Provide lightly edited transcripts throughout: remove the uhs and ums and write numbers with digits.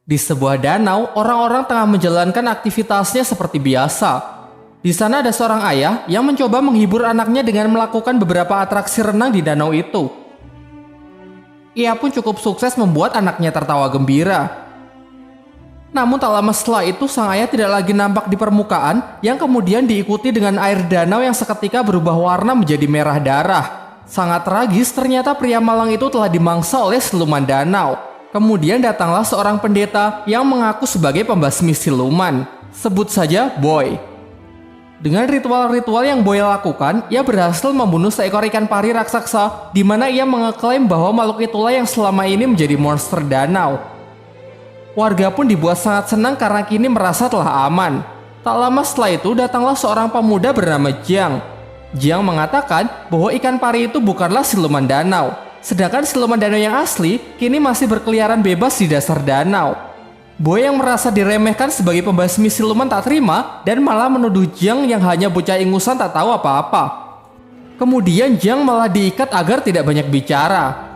Di sebuah danau, orang-orang tengah menjalankan aktivitasnya seperti biasa. Di sana ada seorang ayah yang mencoba menghibur anaknya dengan melakukan beberapa atraksi renang di danau itu. Ia pun cukup sukses membuat anaknya tertawa gembira. Namun tak lama setelah itu sang ayah tidak lagi nampak di permukaan yang kemudian diikuti dengan air danau yang seketika berubah warna menjadi merah darah. Sangat tragis, ternyata pria malang itu telah dimangsa oleh siluman danau. Kemudian datanglah seorang pendeta yang mengaku sebagai pembasmi siluman. Sebut saja Boy. Dengan ritual-ritual yang Boy lakukan, ia berhasil membunuh seekor ikan pari raksasa, di mana ia mengeklaim bahwa makhluk itulah yang selama ini menjadi monster danau. Warga pun dibuat sangat senang karena kini merasa telah aman. Tak lama setelah itu datanglah seorang pemuda bernama Jiang. Jiang mengatakan bahwa ikan pari itu bukanlah siluman danau. Sedangkan siluman danau yang asli kini masih berkeliaran bebas di dasar danau. Boy yang merasa diremehkan sebagai pembasmi siluman tak terima dan malah menuduh Jiang yang hanya bocah ingusan tak tahu apa-apa. Kemudian Jiang malah diikat agar tidak banyak bicara.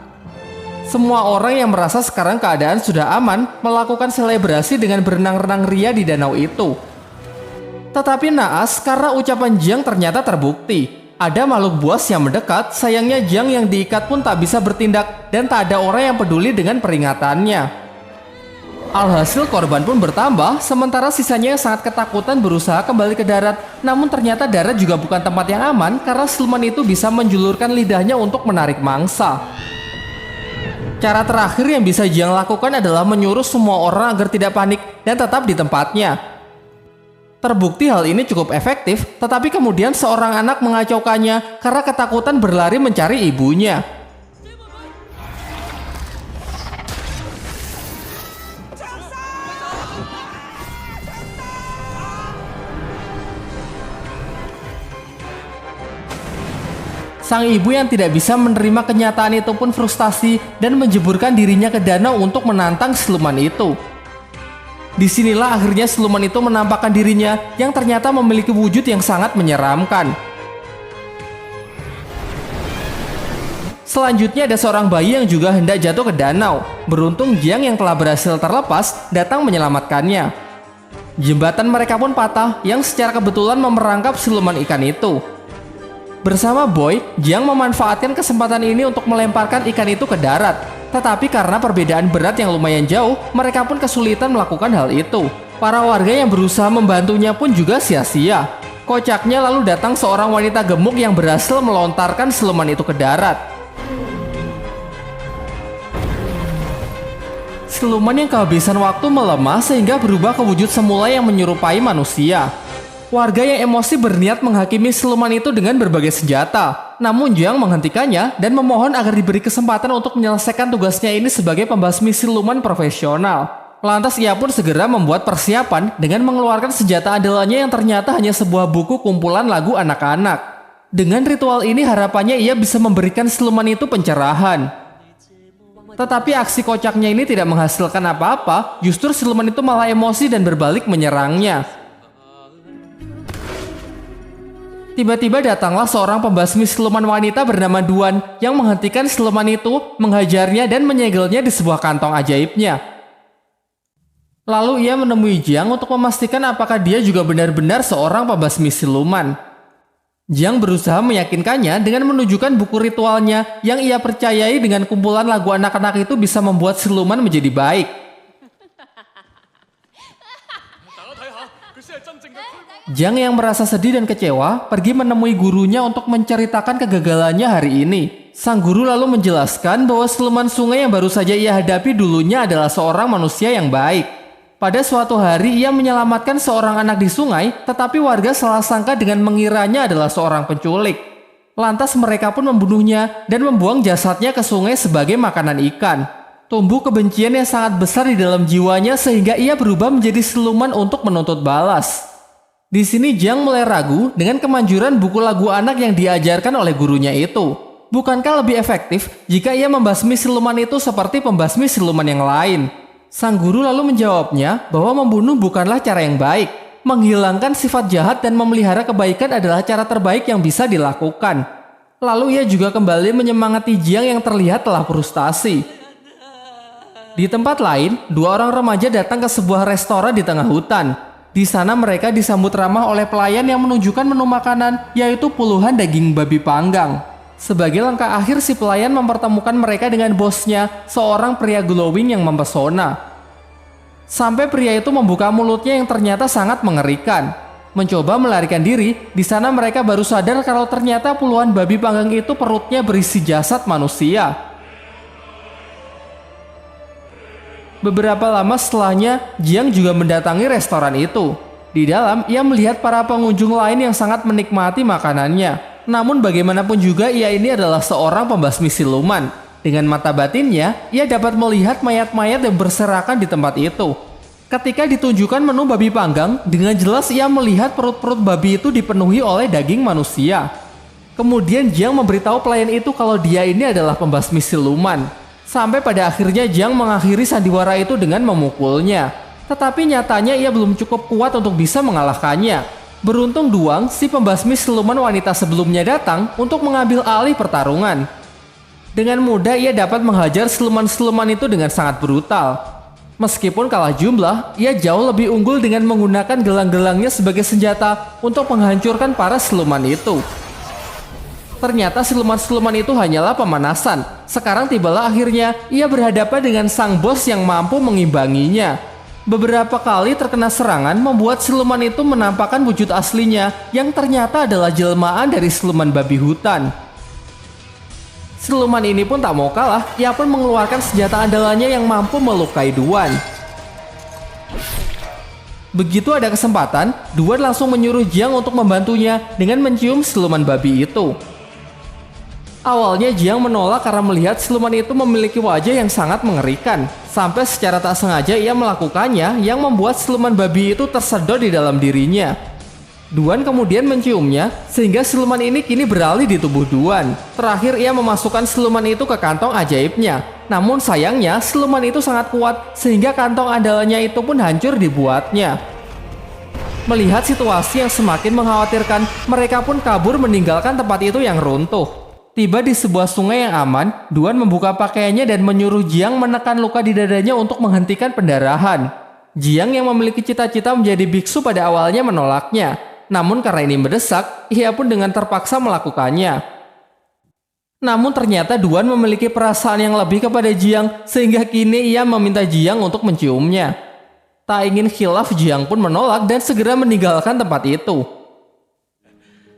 Semua orang yang merasa sekarang keadaan sudah aman melakukan selebrasi dengan berenang-renang ria di danau itu. Tetapi naas karena ucapan Jiang ternyata terbukti. Ada makhluk buas yang mendekat, sayangnya Jiang yang diikat pun tak bisa bertindak dan tak ada orang yang peduli dengan peringatannya. Alhasil korban pun bertambah, sementara sisanya yang sangat ketakutan berusaha kembali ke darat. Namun ternyata darat juga bukan tempat yang aman karena siluman itu bisa menjulurkan lidahnya untuk menarik mangsa. Cara terakhir yang bisa Jiang lakukan adalah menyuruh semua orang agar tidak panik dan tetap di tempatnya. Terbukti hal ini cukup efektif, tetapi kemudian seorang anak mengacaukannya karena ketakutan berlari mencari ibunya. Sang ibu yang tidak bisa menerima kenyataan itu pun frustasi dan menjeburkan dirinya ke danau untuk menantang siluman itu. Disinilah akhirnya siluman itu menampakkan dirinya yang ternyata memiliki wujud yang sangat menyeramkan. Selanjutnya ada seorang bayi yang juga hendak jatuh ke danau. Beruntung Jiang yang telah berhasil terlepas datang menyelamatkannya. Jembatan mereka pun patah yang secara kebetulan memerangkap siluman ikan itu. Bersama Boy, Jiang memanfaatkan kesempatan ini untuk melemparkan ikan itu ke darat. Tetapi karena perbedaan berat yang lumayan jauh, mereka pun kesulitan melakukan hal itu. Para warga yang berusaha membantunya pun juga sia-sia. Kocaknya lalu datang seorang wanita gemuk yang berhasil melontarkan siluman itu ke darat. Siluman yang kehabisan waktu melemah sehingga berubah ke wujud semula yang menyerupai manusia. Warga yang emosi berniat menghakimi siluman itu dengan berbagai senjata. Namun Jiang menghentikannya dan memohon agar diberi kesempatan untuk menyelesaikan tugasnya ini sebagai pembasmi siluman profesional. Lantas ia pun segera membuat persiapan dengan mengeluarkan senjata andalannya yang ternyata hanya sebuah buku kumpulan lagu anak-anak. Dengan ritual ini harapannya ia bisa memberikan siluman itu pencerahan. Tetapi aksi kocaknya ini tidak menghasilkan apa-apa, justru siluman itu malah emosi dan berbalik menyerangnya. Tiba-tiba datanglah seorang pembasmi siluman wanita bernama Duan yang menghentikan siluman itu, menghajarnya dan menyegelnya di sebuah kantong ajaibnya. Lalu ia menemui Jiang untuk memastikan apakah dia juga benar-benar seorang pembasmi siluman. Jiang berusaha meyakinkannya dengan menunjukkan buku ritualnya yang ia percayai dengan kumpulan lagu anak-anak itu bisa membuat siluman menjadi baik. Jiang yang merasa sedih dan kecewa pergi menemui gurunya untuk menceritakan kegagalannya hari ini. Sang guru lalu menjelaskan bahwa siluman sungai yang baru saja ia hadapi dulunya adalah seorang manusia yang baik. Pada suatu hari ia menyelamatkan seorang anak di sungai, tetapi warga salah sangka dengan mengiranya adalah seorang penculik. Lantas mereka pun membunuhnya dan membuang jasadnya ke sungai sebagai makanan ikan. Tumbuh kebencian yang sangat besar di dalam jiwanya sehingga ia berubah menjadi siluman untuk menuntut balas. Di sini Jiang mulai ragu dengan kemanjuran buku lagu anak yang diajarkan oleh gurunya itu. Bukankah lebih efektif jika ia membasmi siluman itu seperti pembasmi siluman yang lain? Sang guru lalu menjawabnya bahwa membunuh bukanlah cara yang baik. Menghilangkan sifat jahat dan memelihara kebaikan adalah cara terbaik yang bisa dilakukan. Lalu ia juga kembali menyemangati Jiang yang terlihat telah frustasi. Di tempat lain, dua orang remaja datang ke sebuah restoran di tengah hutan. Di sana mereka disambut ramah oleh pelayan yang menunjukkan menu makanan, yaitu puluhan daging babi panggang. Sebagai langkah akhir, si pelayan mempertemukan mereka dengan bosnya, seorang pria glowing yang mempesona. Sampai pria itu membuka mulutnya yang ternyata sangat mengerikan. Mencoba melarikan diri, di sana mereka baru sadar kalau ternyata puluhan babi panggang itu perutnya berisi jasad manusia. Beberapa lama setelahnya, Jiang juga mendatangi restoran itu. Di dalam, ia melihat para pengunjung lain yang sangat menikmati makanannya. Namun bagaimanapun juga ia ini adalah seorang pembasmi siluman. Dengan mata batinnya, ia dapat melihat mayat-mayat yang berserakan di tempat itu. Ketika ditunjukkan menu babi panggang, dengan jelas ia melihat perut-perut babi itu dipenuhi oleh daging manusia. Kemudian Jiang memberitahu pelayan itu kalau dia ini adalah pembasmi siluman. Sampai pada akhirnya Jiang mengakhiri sandiwara itu dengan memukulnya. Tetapi nyatanya ia belum cukup kuat untuk bisa mengalahkannya. Beruntung Duang, si pembasmi siluman wanita sebelumnya datang untuk mengambil alih pertarungan. Dengan mudah ia dapat menghajar siluman-siluman itu dengan sangat brutal. Meskipun kalah jumlah, ia jauh lebih unggul dengan menggunakan gelang-gelangnya sebagai senjata untuk menghancurkan para siluman itu. Ternyata siluman-siluman itu hanyalah pemanasan. Sekarang tibalah akhirnya ia berhadapan dengan sang bos yang mampu mengimbanginya. Beberapa kali terkena serangan membuat siluman itu menampakkan wujud aslinya yang ternyata adalah jelmaan dari siluman babi hutan. Siluman ini pun tak mau kalah, ia pun mengeluarkan senjata andalannya yang mampu melukai Duan. Begitu ada kesempatan, Duan langsung menyuruh Jiang untuk membantunya dengan mencium siluman babi itu. Awalnya Jiang menolak karena melihat siluman itu memiliki wajah yang sangat mengerikan. Sampai secara tak sengaja ia melakukannya yang membuat siluman babi itu tersedot di dalam dirinya. Duan kemudian menciumnya sehingga siluman ini kini beralih di tubuh Duan. Terakhir ia memasukkan siluman itu ke kantong ajaibnya. Namun sayangnya siluman itu sangat kuat sehingga kantong andalannya itu pun hancur dibuatnya. Melihat situasi yang semakin mengkhawatirkan, mereka pun kabur meninggalkan tempat itu yang runtuh. Tiba di sebuah sungai yang aman, Duan membuka pakaiannya dan menyuruh Jiang menekan luka di dadanya untuk menghentikan pendarahan. Jiang yang memiliki cita-cita menjadi biksu pada awalnya menolaknya. Namun karena ini mendesak, ia pun dengan terpaksa melakukannya. Namun ternyata Duan memiliki perasaan yang lebih kepada Jiang, sehingga kini ia meminta Jiang untuk menciumnya. Tak ingin khilaf, Jiang pun menolak dan segera meninggalkan tempat itu.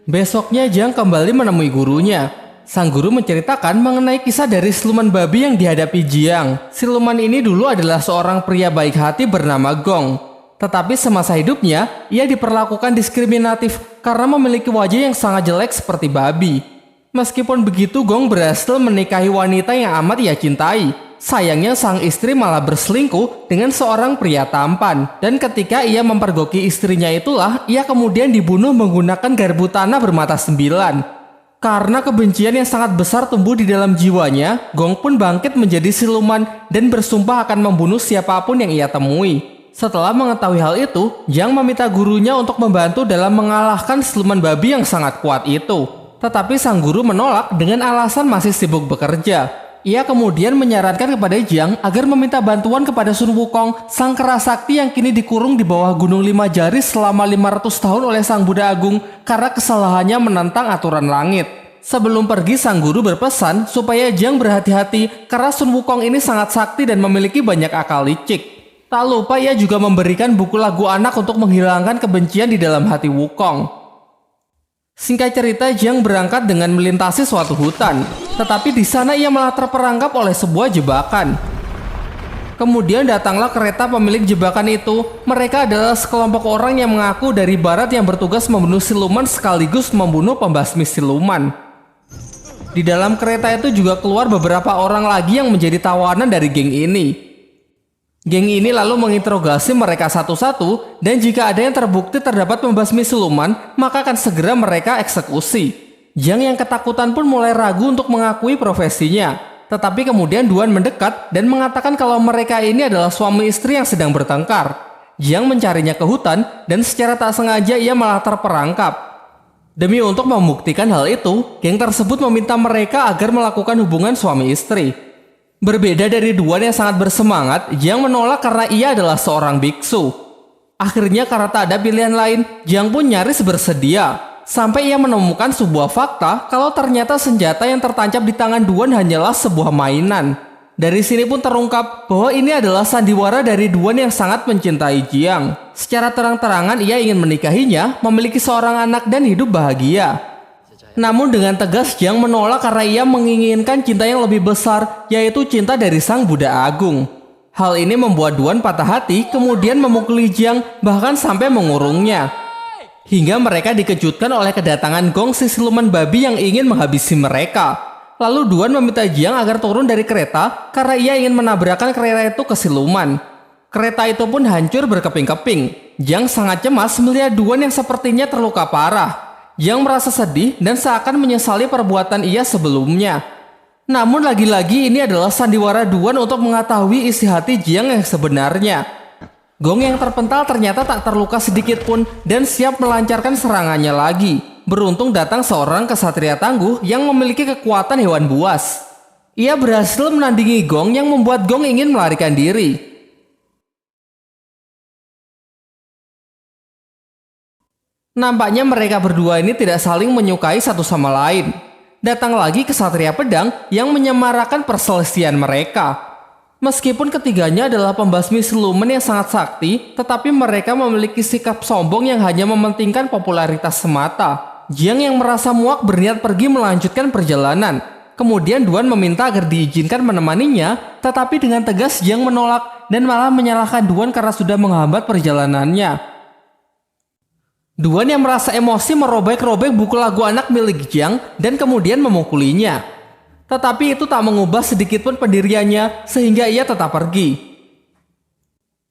Besoknya Jiang kembali menemui gurunya. Sang guru menceritakan mengenai kisah dari siluman babi yang dihadapi Jiang. Siluman ini dulu adalah seorang pria baik hati bernama Gong. Tetapi semasa hidupnya, ia diperlakukan diskriminatif karena memiliki wajah yang sangat jelek seperti babi. Meskipun begitu, Gong berhasil menikahi wanita yang amat ia cintai. Sayangnya sang istri malah berselingkuh dengan seorang pria tampan. Dan ketika ia mempergoki istrinya itulah, ia kemudian dibunuh menggunakan garpu tanah bermata 9. Karena kebencian yang sangat besar tumbuh di dalam jiwanya, Gong pun bangkit menjadi siluman dan bersumpah akan membunuh siapapun yang ia temui. Setelah mengetahui hal itu, Jiang meminta gurunya untuk membantu dalam mengalahkan siluman babi yang sangat kuat itu. Tetapi sang guru menolak dengan alasan masih sibuk bekerja. Ia kemudian menyarankan kepada Jiang agar meminta bantuan kepada Sun Wukong, sang kera sakti yang kini dikurung di bawah Gunung Lima Jari selama 500 tahun oleh sang Buddha Agung karena kesalahannya menentang aturan langit. Sebelum pergi, sang guru berpesan supaya Jiang berhati-hati karena Sun Wukong ini sangat sakti dan memiliki banyak akal licik. Tak lupa ia juga memberikan buku lagu anak untuk menghilangkan kebencian di dalam hati Wukong. Singkat cerita, Jiang berangkat dengan melintasi suatu hutan. Tetapi di sana ia malah terperangkap oleh sebuah jebakan. Kemudian datanglah kereta pemilik jebakan itu. Mereka adalah sekelompok orang yang mengaku dari barat yang bertugas membunuh siluman sekaligus membunuh pembasmi siluman. Di dalam kereta itu juga keluar beberapa orang lagi yang menjadi tawanan dari geng ini. Geng ini lalu menginterogasi mereka satu-satu dan jika ada yang terbukti terdapat pembasmi siluman, maka akan segera mereka eksekusi. Jiang yang ketakutan pun mulai ragu untuk mengakui profesinya. Tetapi kemudian Duan mendekat dan mengatakan kalau mereka ini adalah suami istri yang sedang bertengkar. Jiang mencarinya ke hutan dan secara tak sengaja ia malah terperangkap. Demi untuk membuktikan hal itu, geng tersebut meminta mereka agar melakukan hubungan suami istri. Berbeda dari Duan yang sangat bersemangat, Jiang menolak karena ia adalah seorang biksu. Akhirnya karena tak ada pilihan lain, Jiang pun nyaris bersedia. Sampai ia menemukan sebuah fakta kalau ternyata senjata yang tertancap di tangan Duan hanyalah sebuah mainan. Dari sini pun terungkap bahwa ini adalah sandiwara dari Duan yang sangat mencintai Jiang. Secara terang-terangan ia ingin menikahinya, memiliki seorang anak dan hidup bahagia. Namun dengan tegas Jiang menolak karena ia menginginkan cinta yang lebih besar, yaitu cinta dari Sang Buddha Agung. Hal ini membuat Duan patah hati, kemudian memukuli Jiang, bahkan sampai mengurungnya. Hingga mereka dikejutkan oleh kedatangan Gong si siluman babi yang ingin menghabisi mereka. Lalu Duan meminta Jiang agar turun dari kereta karena ia ingin menabrakkan kereta itu ke siluman. Kereta itu pun hancur berkeping-keping. Jiang sangat cemas melihat Duan yang sepertinya terluka parah. Jiang merasa sedih dan seakan menyesali perbuatan ia sebelumnya. Namun lagi-lagi ini adalah sandiwara Duan untuk mengetahui isi hati Jiang yang sebenarnya. Gong yang terpental ternyata tak terluka sedikit pun dan siap melancarkan serangannya lagi. Beruntung datang seorang kesatria tangguh yang memiliki kekuatan hewan buas. Ia berhasil menandingi Gong yang membuat Gong ingin melarikan diri. Nampaknya mereka berdua ini tidak saling menyukai satu sama lain. Datang lagi kesatria pedang yang menyemarakan perselisihan mereka. Meskipun ketiganya adalah pembasmi siluman yang sangat sakti, tetapi mereka memiliki sikap sombong yang hanya mementingkan popularitas semata. Jiang yang merasa muak berniat pergi melanjutkan perjalanan. Kemudian Duan meminta agar diizinkan menemaninya, tetapi dengan tegas Jiang menolak dan malah menyalahkan Duan karena sudah menghambat perjalanannya. Duan yang merasa emosi merobek-robek buku lagu anak milik Jiang dan kemudian memukulinya. Tetapi itu tak mengubah sedikitpun pendiriannya sehingga ia tetap pergi.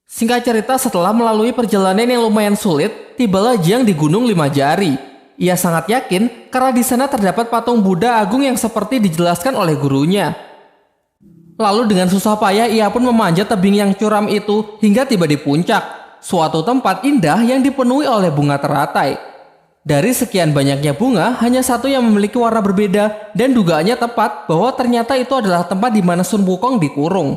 Singkat cerita, setelah melalui perjalanan yang lumayan sulit, tibalah Jiang di Gunung Lima Jari. Ia sangat yakin karena di sana terdapat patung Buddha Agung yang seperti dijelaskan oleh gurunya. Lalu dengan susah payah ia pun memanjat tebing yang curam itu hingga tiba di puncak. Suatu tempat indah yang dipenuhi oleh bunga teratai. Dari sekian banyaknya bunga, hanya satu yang memiliki warna berbeda dan dugaannya tepat bahwa ternyata itu adalah tempat di mana Sun Wukong dikurung.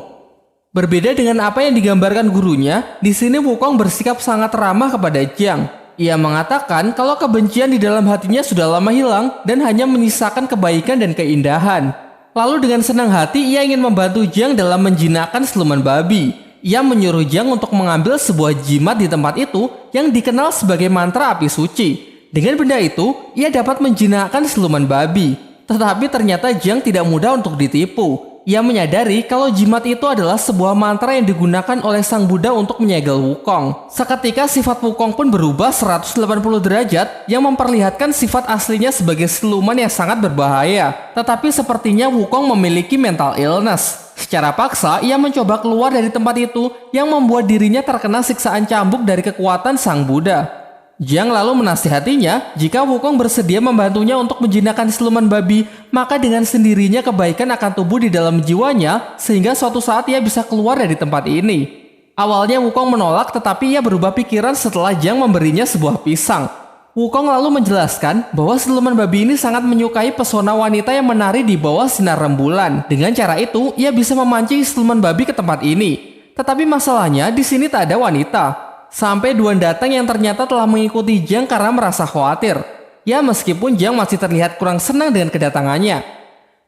Berbeda dengan apa yang digambarkan gurunya, di sini Wukong bersikap sangat ramah kepada Jiang. Ia mengatakan kalau kebencian di dalam hatinya sudah lama hilang dan hanya menyisakan kebaikan dan keindahan. Lalu dengan senang hati ia ingin membantu Jiang dalam menjinakkan siluman babi. Ia menyuruh Jiang untuk mengambil sebuah jimat di tempat itu yang dikenal sebagai mantra api suci. Dengan benda itu, ia dapat menjinakkan siluman babi. Tetapi ternyata Jiang tidak mudah untuk ditipu. Ia menyadari kalau jimat itu adalah sebuah mantra yang digunakan oleh Sang Buddha untuk menyegel Wukong. Seketika sifat Wukong pun berubah 180 derajat yang memperlihatkan sifat aslinya sebagai siluman yang sangat berbahaya. Tetapi sepertinya Wukong memiliki mental illness. Secara paksa, ia mencoba keluar dari tempat itu yang membuat dirinya terkena siksaan cambuk dari kekuatan Sang Buddha. Jiang lalu menasihatinya, jika Wukong bersedia membantunya untuk menjinakkan siluman babi, maka dengan sendirinya kebaikan akan tumbuh di dalam jiwanya, sehingga suatu saat ia bisa keluar dari tempat ini. Awalnya Wukong menolak, tetapi ia berubah pikiran setelah Jiang memberinya sebuah pisang. Wukong lalu menjelaskan bahwa siluman babi ini sangat menyukai pesona wanita yang menari di bawah sinar rembulan. Dengan cara itu, ia bisa memancing siluman babi ke tempat ini. Tetapi masalahnya, di sini tak ada wanita. Sampai Duan datang yang ternyata telah mengikuti Jiang karena merasa khawatir. Ya, meskipun Jiang masih terlihat kurang senang dengan kedatangannya.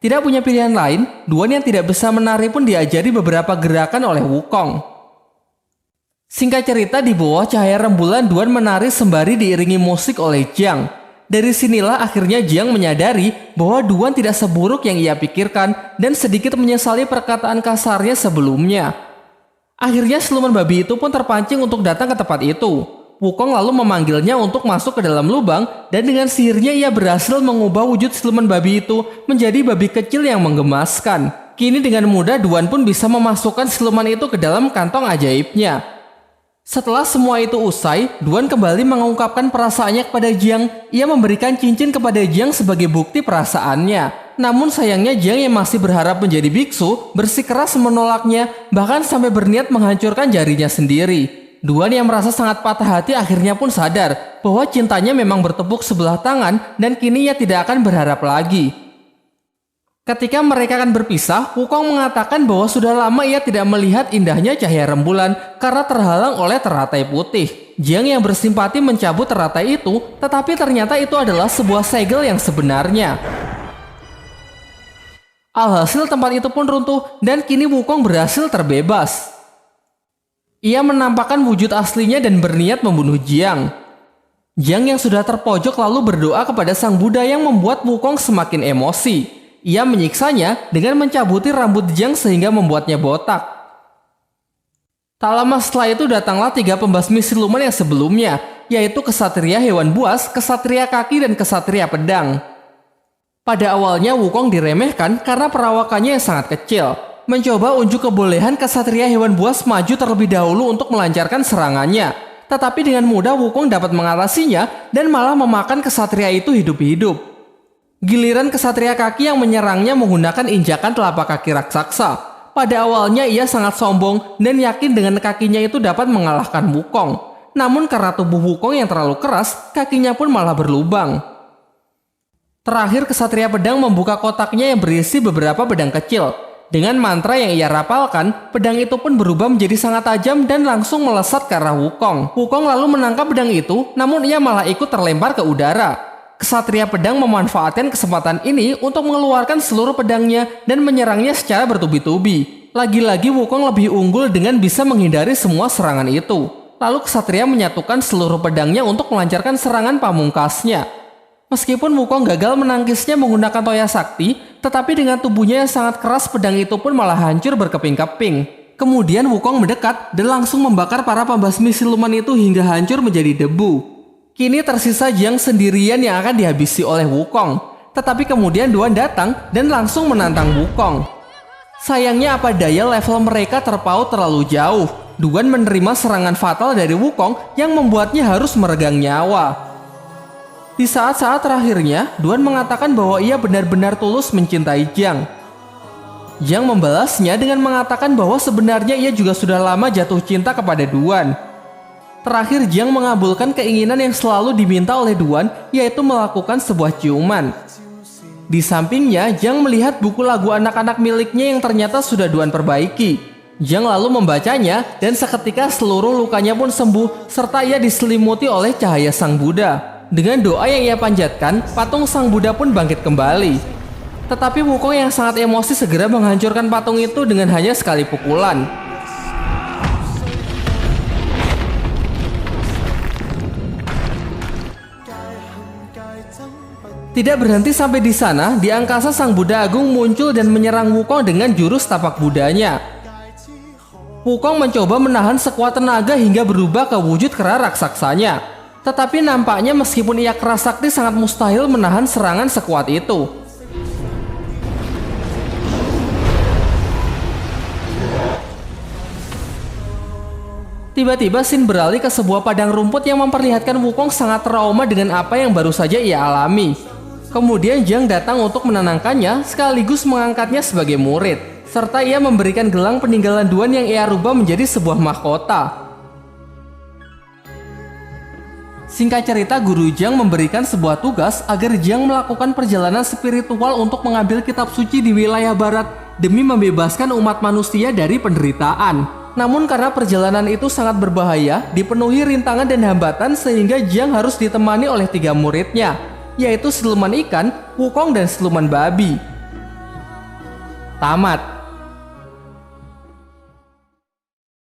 Tidak punya pilihan lain, Duan yang tidak bisa menari pun diajari beberapa gerakan oleh Wukong. Singkat cerita, di bawah cahaya rembulan Duan menari sembari diiringi musik oleh Jiang. Dari sinilah akhirnya Jiang menyadari bahwa Duan tidak seburuk yang ia pikirkan dan sedikit menyesali perkataan kasarnya sebelumnya. Akhirnya siluman babi itu pun terpancing untuk datang ke tempat itu. Wukong lalu memanggilnya untuk masuk ke dalam lubang dan dengan sihirnya ia berhasil mengubah wujud siluman babi itu menjadi babi kecil yang menggemaskan. Kini dengan mudah Duan pun bisa memasukkan siluman itu ke dalam kantong ajaibnya. Setelah semua itu usai, Duan kembali mengungkapkan perasaannya kepada Jiang. Ia memberikan cincin kepada Jiang sebagai bukti perasaannya. Namun sayangnya Jiang yang masih berharap menjadi biksu bersikeras menolaknya, bahkan sampai berniat menghancurkan jarinya sendiri. Duan yang merasa sangat patah hati akhirnya pun sadar bahwa cintanya memang bertepuk sebelah tangan dan kini ia tidak akan berharap lagi. Ketika mereka akan berpisah, Wukong mengatakan bahwa sudah lama ia tidak melihat indahnya cahaya rembulan karena terhalang oleh teratai putih. Jiang yang bersimpati mencabut teratai itu, tetapi ternyata itu adalah sebuah segel yang sebenarnya. Alhasil tempat itu pun runtuh dan kini Wukong berhasil terbebas. Ia menampakkan wujud aslinya dan berniat membunuh Jiang. Jiang yang sudah terpojok lalu berdoa kepada Sang Buddha yang membuat Wukong semakin emosi. Ia menyiksanya dengan mencabuti rambut Jiang sehingga membuatnya botak. Tak lama setelah itu datanglah 3 pembasmi siluman yang sebelumnya, yaitu Kesatria Hewan Buas, Kesatria Kaki, dan Kesatria Pedang. Pada awalnya Wukong diremehkan karena perawakannya yang sangat kecil. Mencoba unjuk kebolehan Kesatria Hewan Buas maju terlebih dahulu untuk melancarkan serangannya. Tetapi dengan mudah Wukong dapat mengatasinya dan malah memakan kesatria itu hidup-hidup. Giliran Kesatria Kaki yang menyerangnya menggunakan injakan telapak kaki raksasa. Pada awalnya ia sangat sombong dan yakin dengan kakinya itu dapat mengalahkan Wukong. Namun karena tubuh Wukong yang terlalu keras, kakinya pun malah berlubang. Terakhir Kesatria Pedang membuka kotaknya yang berisi beberapa pedang kecil. Dengan mantra yang ia rapalkan, pedang itu pun berubah menjadi sangat tajam dan langsung melesat ke arah Wukong. Wukong lalu menangkap pedang itu, namun ia malah ikut terlempar ke udara. Kesatria Pedang memanfaatkan kesempatan ini untuk mengeluarkan seluruh pedangnya dan menyerangnya secara bertubi-tubi. Lagi-lagi Wukong lebih unggul dengan bisa menghindari semua serangan itu. Lalu Kesatria menyatukan seluruh pedangnya untuk melancarkan serangan pamungkasnya. Meskipun Wukong gagal menangkisnya menggunakan toya sakti, tetapi dengan tubuhnya yang sangat keras pedang itu pun malah hancur berkeping-keping. Kemudian Wukong mendekat dan langsung membakar para pembasmi siluman itu hingga hancur menjadi debu. Kini tersisa Jiang sendirian yang akan dihabisi oleh Wukong. Tetapi kemudian Duan datang dan langsung menantang Wukong. Sayangnya apa daya level mereka terpaut terlalu jauh. Duan menerima serangan fatal dari Wukong yang membuatnya harus meregang nyawa. Di saat-saat terakhirnya, Duan mengatakan bahwa ia benar-benar tulus mencintai Jiang. Jiang membalasnya dengan mengatakan bahwa sebenarnya ia juga sudah lama jatuh cinta kepada Duan. Terakhir Jiang mengabulkan keinginan yang selalu diminta oleh Duan, yaitu melakukan sebuah ciuman. Di sampingnya, Jiang melihat buku lagu anak-anak miliknya yang ternyata sudah Duan perbaiki. Jiang lalu membacanya dan seketika seluruh lukanya pun sembuh serta ia diselimuti oleh cahaya Sang Buddha. Dengan doa yang ia panjatkan, patung Sang Buddha pun bangkit kembali. Tetapi Wukong yang sangat emosi segera menghancurkan patung itu dengan hanya sekali pukulan. Tidak berhenti sampai di sana, di angkasa Sang Buddha Agung muncul dan menyerang Wukong dengan jurus tapak Budanya. Wukong mencoba menahan sekuat tenaga hingga berubah ke wujud kera raksasanya. Tetapi nampaknya meskipun ia keras sakti sangat mustahil menahan serangan sekuat itu. Tiba-tiba scene beralih ke sebuah padang rumput yang memperlihatkan Wukong sangat trauma dengan apa yang baru saja ia alami. Kemudian Jiang datang untuk menenangkannya sekaligus mengangkatnya sebagai murid. Serta ia memberikan gelang peninggalan Duan yang ia rubah menjadi sebuah mahkota. Singkat cerita, Guru Jiang memberikan sebuah tugas agar Jiang melakukan perjalanan spiritual untuk mengambil kitab suci di wilayah barat demi membebaskan umat manusia dari penderitaan. Namun karena perjalanan itu sangat berbahaya, dipenuhi rintangan dan hambatan sehingga Jiang harus ditemani oleh 3 muridnya, yaitu siluman ikan, Wukong, dan siluman babi. Tamat.